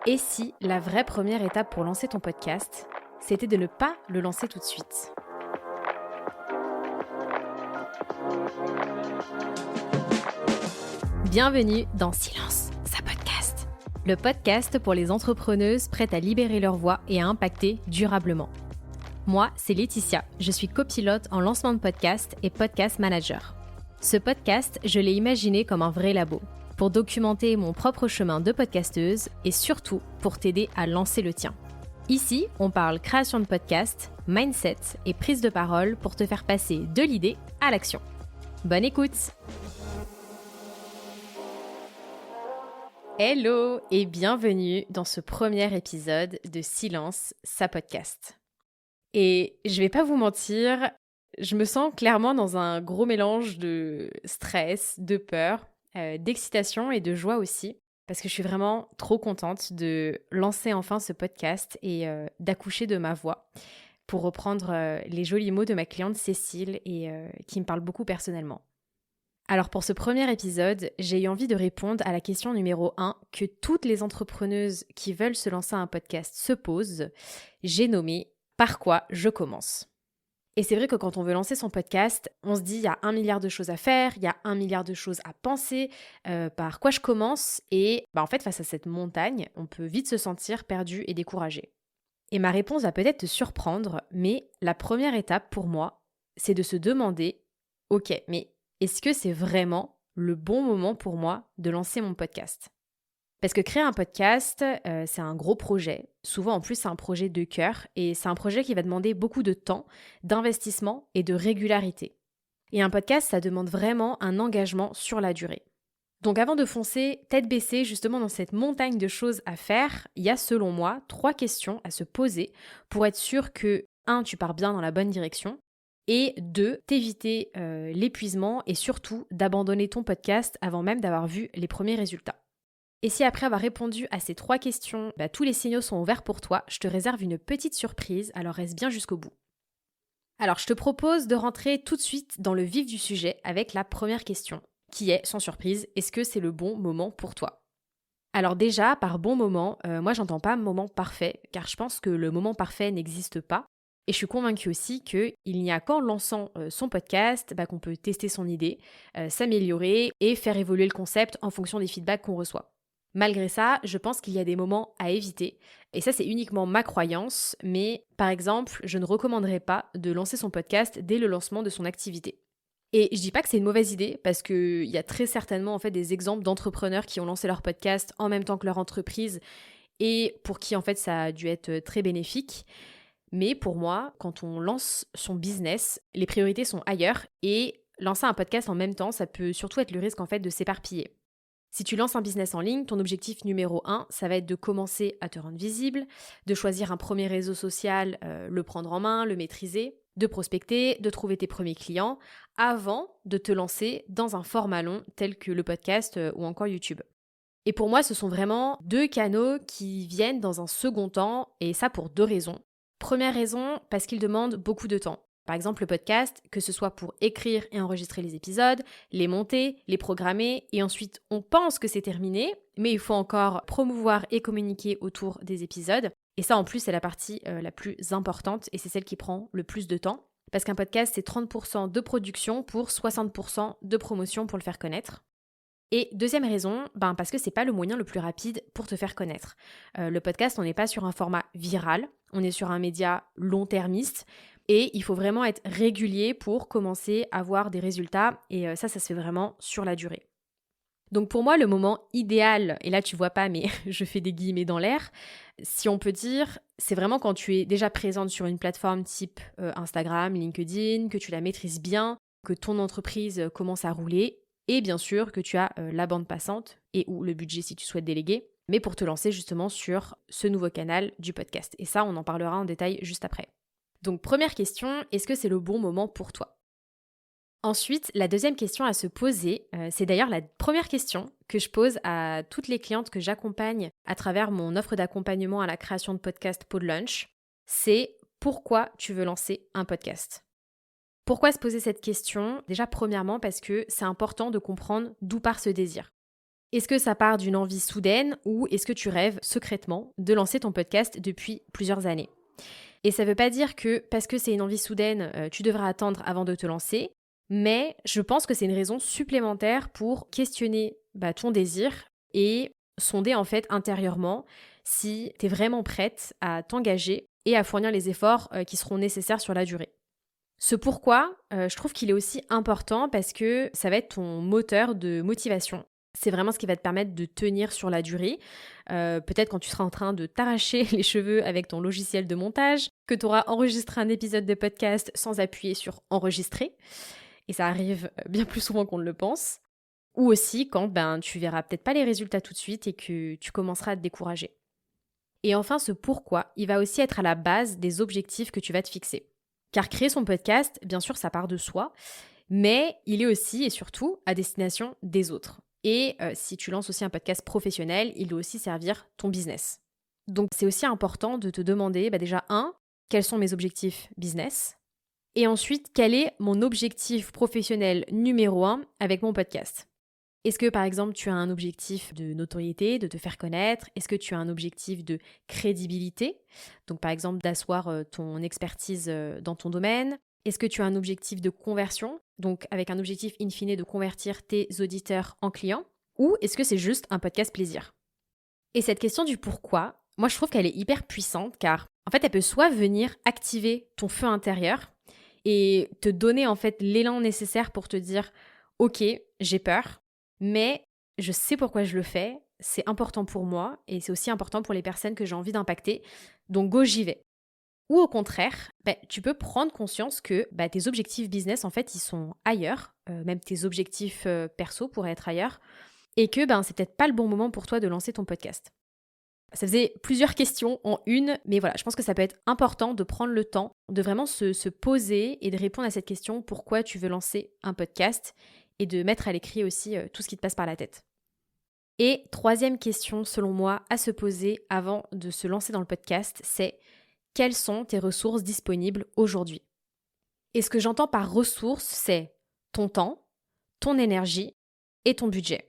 Et si la vraie première étape pour lancer ton podcast, c'était de ne pas le lancer tout de suite? Bienvenue dans Silence, ça podcast. Le podcast pour les entrepreneuses prêtes à libérer leur voix et à impacter durablement. Moi, c'est Laetitia, je suis copilote en lancement de podcast et podcast manager. Ce podcast, je l'ai imaginé comme un vrai labo, pour documenter mon propre chemin de podcasteuse et surtout pour t'aider à lancer le tien. Ici, on parle création de podcast, mindset et prise de parole pour te faire passer de l'idée à l'action. Bonne écoute! Hello et bienvenue dans ce premier épisode de Silence, ça podcast. Et je vais pas vous mentir, je me sens clairement dans un gros mélange de stress, de peur, d'excitation et de joie aussi, parce que je suis vraiment trop contente de lancer enfin ce podcast et d'accoucher de ma voix, pour reprendre les jolis mots de ma cliente Cécile et qui me parle beaucoup personnellement. Alors pour ce premier épisode, j'ai eu envie de répondre à la question numéro 1 que toutes les entrepreneuses qui veulent se lancer un podcast se posent. J'ai nommé « Par quoi je commence ?» Et c'est vrai que quand on veut lancer son podcast, on se dit il y a 1 milliard de choses à faire, il y a 1 milliard de choses à penser, par quoi je commence? Et en fait, face à cette montagne, on peut vite se sentir perdu et découragé. Et ma réponse va peut-être te surprendre, mais la première étape pour moi, c'est de se demander « Ok, mais est-ce que c'est vraiment le bon moment pour moi de lancer mon podcast ?» Parce que créer un podcast, c'est un gros projet. Souvent, en plus, c'est un projet de cœur et c'est un projet qui va demander beaucoup de temps, d'investissement et de régularité. Et un podcast, ça demande vraiment un engagement sur la durée. Donc avant de foncer tête baissée justement dans cette montagne de choses à faire, il y a selon moi 3 questions à se poser pour être sûr que 1, tu pars bien dans la bonne direction et 2, t'éviter l'épuisement et surtout d'abandonner ton podcast avant même d'avoir vu les premiers résultats. Et si après avoir répondu à ces 3 questions, tous les signaux sont ouverts pour toi, je te réserve une petite surprise, alors reste bien jusqu'au bout. Alors je te propose de rentrer tout de suite dans le vif du sujet avec la première question, qui est, sans surprise, est-ce que c'est le bon moment pour toi? Alors déjà, par bon moment, moi j'entends pas moment parfait, car je pense que le moment parfait n'existe pas. Et je suis convaincue aussi qu'il n'y a qu'en lançant son podcast qu'on peut tester son idée, s'améliorer et faire évoluer le concept en fonction des feedbacks qu'on reçoit. Malgré ça, je pense qu'il y a des moments à éviter. Et ça, c'est uniquement ma croyance. Mais par exemple, je ne recommanderais pas de lancer son podcast dès le lancement de son activité. Et je dis pas que c'est une mauvaise idée, parce qu'il y a très certainement en fait des exemples d'entrepreneurs qui ont lancé leur podcast en même temps que leur entreprise et pour qui en fait ça a dû être très bénéfique. Mais pour moi, quand on lance son business, les priorités sont ailleurs et lancer un podcast en même temps, ça peut surtout être le risque en fait de s'éparpiller. Si tu lances un business en ligne, ton objectif numéro 1, ça va être de commencer à te rendre visible, de choisir un premier réseau social, le prendre en main, le maîtriser, de prospecter, de trouver tes premiers clients, avant de te lancer dans un format long tel que le podcast ou encore YouTube. Et pour moi, ce sont vraiment 2 canaux qui viennent dans un second temps, et ça pour 2 raisons. Première raison, parce qu'ils demandent beaucoup de temps. Par exemple, le podcast, que ce soit pour écrire et enregistrer les épisodes, les monter, les programmer, et ensuite on pense que c'est terminé, mais il faut encore promouvoir et communiquer autour des épisodes. Et ça, en plus, c'est la partie la plus importante et c'est celle qui prend le plus de temps. Parce qu'un podcast, c'est 30% de production pour 60% de promotion pour le faire connaître. Et deuxième raison, parce que c'est pas le moyen le plus rapide pour te faire connaître. Le podcast, on n'est pas sur un format viral, on est sur un média long-termiste et il faut vraiment être régulier pour commencer à voir des résultats et ça se fait vraiment sur la durée. Donc pour moi, le moment idéal, et là tu vois pas mais je fais des guillemets dans l'air, si on peut dire, c'est vraiment quand tu es déjà présente sur une plateforme type Instagram, LinkedIn, que tu la maîtrises bien, que ton entreprise commence à rouler et bien sûr que tu as la bande passante et ou le budget si tu souhaites déléguer, mais pour te lancer justement sur ce nouveau canal du podcast. Et ça, on en parlera en détail juste après. Donc première question, est-ce que c'est le bon moment pour toi? Ensuite, la deuxième question à se poser, c'est d'ailleurs la première question que je pose à toutes les clientes que j'accompagne à travers mon offre d'accompagnement à la création de podcast Pod Lunch, c'est pourquoi tu veux lancer un podcast? Pourquoi se poser cette question? Déjà, premièrement, parce que c'est important de comprendre d'où part ce désir. Est-ce que ça part d'une envie soudaine ou est-ce que tu rêves secrètement de lancer ton podcast depuis plusieurs années? Et ça ne veut pas dire que parce que c'est une envie soudaine, tu devras attendre avant de te lancer, mais je pense que c'est une raison supplémentaire pour questionner ton désir et sonder en fait intérieurement si tu es vraiment prête à t'engager et à fournir les efforts qui seront nécessaires sur la durée. Ce pourquoi, je trouve qu'il est aussi important parce que ça va être ton moteur de motivation. C'est vraiment ce qui va te permettre de tenir sur la durée. Peut-être quand tu seras en train de t'arracher les cheveux avec ton logiciel de montage, que tu auras enregistré un épisode de podcast sans appuyer sur enregistrer. Et ça arrive bien plus souvent qu'on ne le pense. Ou aussi quand tu verras peut-être pas les résultats tout de suite et que tu commenceras à te décourager. Et enfin, ce pourquoi, il va aussi être à la base des objectifs que tu vas te fixer. Car créer son podcast, bien sûr, ça part de soi, mais il est aussi et surtout à destination des autres. Et si tu lances aussi un podcast professionnel, il doit aussi servir ton business. Donc c'est aussi important de te demander déjà, quels sont mes objectifs business? Et ensuite, quel est mon objectif professionnel numéro 1 avec mon podcast? Est-ce que par exemple tu as un objectif de notoriété, de te faire connaître? Est-ce que tu as un objectif de crédibilité? Donc par exemple d'asseoir ton expertise dans ton domaine. Est-ce que tu as un objectif de conversion? Donc avec un objectif in fine de convertir tes auditeurs en clients? Ou est-ce que c'est juste un podcast plaisir? Et cette question du pourquoi, moi je trouve qu'elle est hyper puissante car en fait elle peut soit venir activer ton feu intérieur et te donner en fait l'élan nécessaire pour te dire ok, j'ai peur, mais je sais pourquoi je le fais, c'est important pour moi et c'est aussi important pour les personnes que j'ai envie d'impacter, donc go, j'y vais. Ou au contraire, tu peux prendre conscience que tes objectifs business, en fait, ils sont ailleurs, même tes objectifs perso pourraient être ailleurs, et que c'est peut-être pas le bon moment pour toi de lancer ton podcast. Ça faisait plusieurs questions en une, mais voilà, je pense que ça peut être important de prendre le temps de vraiment se poser et de répondre à cette question, pourquoi tu veux lancer un podcast, et de mettre à l'écrit aussi tout ce qui te passe par la tête. Et troisième question, selon moi, à se poser avant de se lancer dans le podcast, c'est quelles sont tes ressources disponibles aujourd'hui? Et ce que j'entends par ressources, c'est ton temps, ton énergie et ton budget.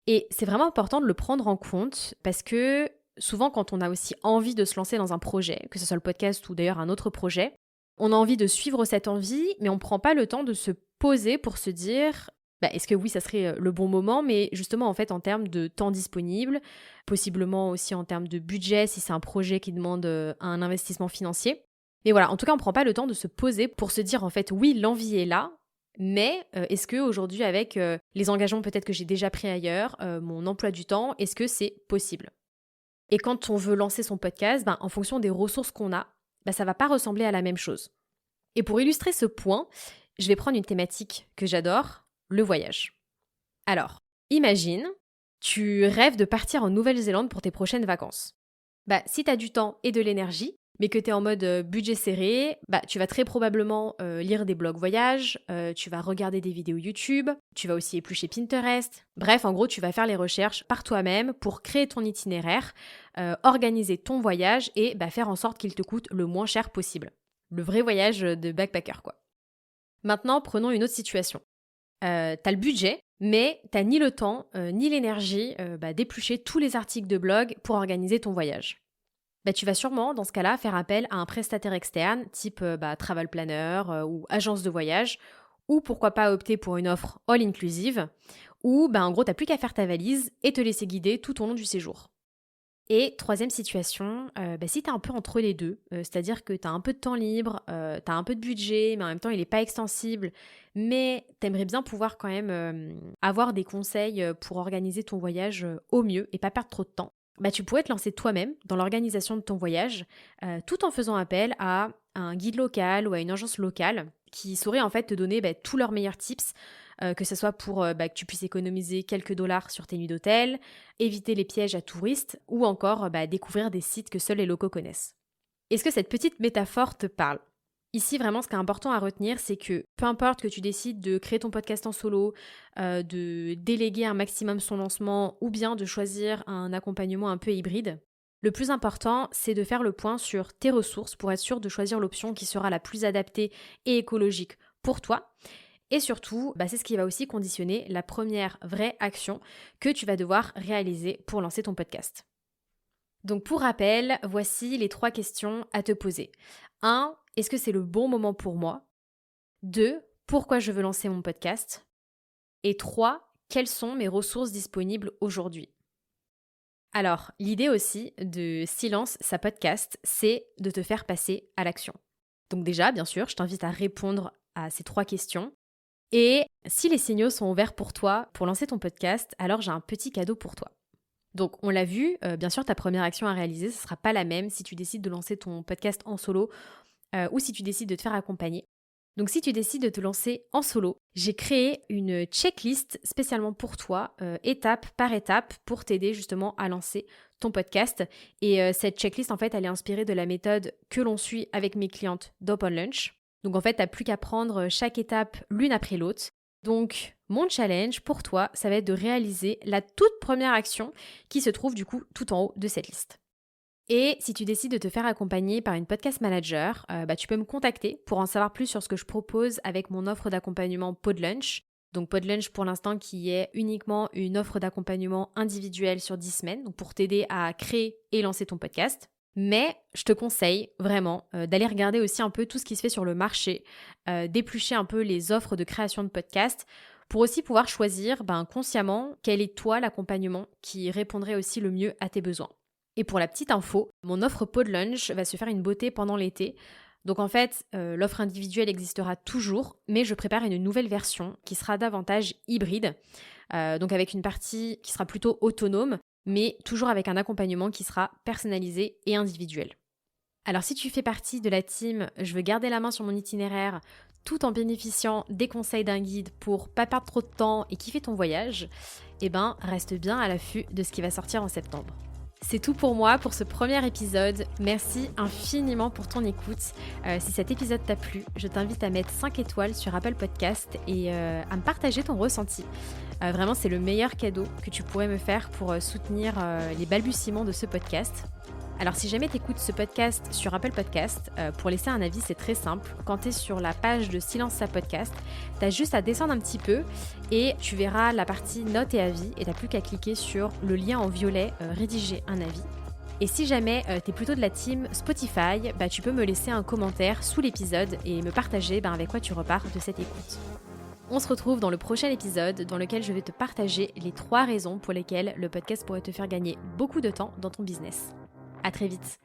Et c'est vraiment important de le prendre en compte parce que souvent quand on a aussi envie de se lancer dans un projet, que ce soit le podcast ou d'ailleurs un autre projet, on a envie de suivre cette envie, mais on ne prend pas le temps de se poser pour se dire est-ce que oui, ça serait le bon moment, mais justement en fait en termes de temps disponible, possiblement aussi en termes de budget si c'est un projet qui demande un investissement financier. Mais voilà, en tout cas on ne prend pas le temps de se poser pour se dire en fait oui, l'envie est là, mais est-ce qu'aujourd'hui avec les engagements peut-être que j'ai déjà pris ailleurs, mon emploi du temps, est-ce que c'est possible? Et quand on veut lancer son podcast, en fonction des ressources qu'on a, ça ne va pas ressembler à la même chose. Et pour illustrer ce point, je vais prendre une thématique que j'adore, le voyage. Alors, imagine, tu rêves de partir en Nouvelle-Zélande pour tes prochaines vacances. Si tu as du temps et de l'énergie, mais que tu es en mode budget serré, tu vas très probablement lire des blogs voyage, tu vas regarder des vidéos YouTube, tu vas aussi éplucher Pinterest. Bref, en gros, tu vas faire les recherches par toi-même pour créer ton itinéraire, organiser ton voyage et faire en sorte qu'il te coûte le moins cher possible. Le vrai voyage de backpacker, quoi. Maintenant, prenons une autre situation. T'as le budget, mais t'as ni le temps, ni l'énergie d'éplucher tous les articles de blog pour organiser ton voyage. Tu vas sûrement, dans ce cas-là, faire appel à un prestataire externe, type travel planner ou agence de voyage, ou pourquoi pas opter pour une offre all-inclusive, où en gros, t'as plus qu'à faire ta valise et te laisser guider tout au long du séjour. Et troisième situation, si t'es un peu entre les deux, c'est-à-dire que t'as un peu de temps libre, t'as un peu de budget, mais en même temps il n'est pas extensible, mais t'aimerais bien pouvoir quand même avoir des conseils pour organiser ton voyage au mieux et pas perdre trop de temps, tu pourrais te lancer toi-même dans l'organisation de ton voyage, tout en faisant appel à un guide local ou à une agence locale qui saurait en fait te donner tous leurs meilleurs tips, que ce soit pour que tu puisses économiser quelques dollars sur tes nuits d'hôtel, éviter les pièges à touristes ou encore découvrir des sites que seuls les locaux connaissent. Est-ce que cette petite métaphore te parle? Ici, vraiment, ce qui est important à retenir, c'est que peu importe que tu décides de créer ton podcast en solo, de déléguer un maximum son lancement ou bien de choisir un accompagnement un peu hybride, le plus important, c'est de faire le point sur tes ressources pour être sûr de choisir l'option qui sera la plus adaptée et écologique pour toi Et surtout, c'est ce qui va aussi conditionner la première vraie action que tu vas devoir réaliser pour lancer ton podcast. Donc pour rappel, voici les 3 questions à te poser. 1. Est-ce que c'est le bon moment pour moi? 2. Pourquoi je veux lancer mon podcast? Et 3. Quelles sont mes ressources disponibles aujourd'hui? Alors, l'idée aussi de Silence, sa podcast, c'est de te faire passer à l'action. Donc déjà, bien sûr, je t'invite à répondre à ces 3 questions. Et si les signaux sont ouverts pour toi pour lancer ton podcast, alors j'ai un petit cadeau pour toi. Donc on l'a vu, bien sûr ta première action à réaliser, ce ne sera pas la même si tu décides de lancer ton podcast en solo ou si tu décides de te faire accompagner. Donc si tu décides de te lancer en solo, j'ai créé une checklist spécialement pour toi, étape par étape, pour t'aider justement à lancer ton podcast. Et cette checklist, en fait, elle est inspirée de la méthode que l'on suit avec mes clientes d'Open Lunch. Donc en fait, tu n'as plus qu'à prendre chaque étape l'une après l'autre. Donc mon challenge pour toi, ça va être de réaliser la toute première action qui se trouve du coup tout en haut de cette liste. Et si tu décides de te faire accompagner par une podcast manager, tu peux me contacter pour en savoir plus sur ce que je propose avec mon offre d'accompagnement Podlunch. Donc Podlunch pour l'instant qui est uniquement une offre d'accompagnement individuelle sur 10 semaines, donc pour t'aider à créer et lancer ton podcast. Mais je te conseille vraiment d'aller regarder aussi un peu tout ce qui se fait sur le marché, d'éplucher un peu les offres de création de podcast pour aussi pouvoir choisir consciemment quel est toi l'accompagnement qui répondrait aussi le mieux à tes besoins. Et pour la petite info, mon offre Podlunch va se faire une beauté pendant l'été. Donc en fait, l'offre individuelle existera toujours, mais je prépare une nouvelle version qui sera davantage hybride, donc avec une partie qui sera plutôt autonome, mais toujours avec un accompagnement qui sera personnalisé et individuel. Alors si tu fais partie de la team « Je veux garder la main sur mon itinéraire », tout en bénéficiant des conseils d'un guide pour pas perdre trop de temps et kiffer ton voyage, reste bien à l'affût de ce qui va sortir en septembre. C'est tout pour moi pour ce premier épisode. Merci infiniment pour ton écoute. Si cet épisode t'a plu, je t'invite à mettre 5 étoiles sur Apple Podcast et à me partager ton ressenti. Vraiment, c'est le meilleur cadeau que tu pourrais me faire pour soutenir les balbutiements de ce podcast. Alors si jamais tu écoutes ce podcast sur Apple Podcast, pour laisser un avis, c'est très simple. Quand tu es sur la page de Silence sa podcast, tu as juste à descendre un petit peu et tu verras la partie notes et avis et tu n'as plus qu'à cliquer sur le lien en violet rédiger un avis. Et si jamais tu es plutôt de la team Spotify, tu peux me laisser un commentaire sous l'épisode et me partager avec quoi tu repars de cette écoute. On se retrouve dans le prochain épisode dans lequel je vais te partager les 3 raisons pour lesquelles le podcast pourrait te faire gagner beaucoup de temps dans ton business. À très vite.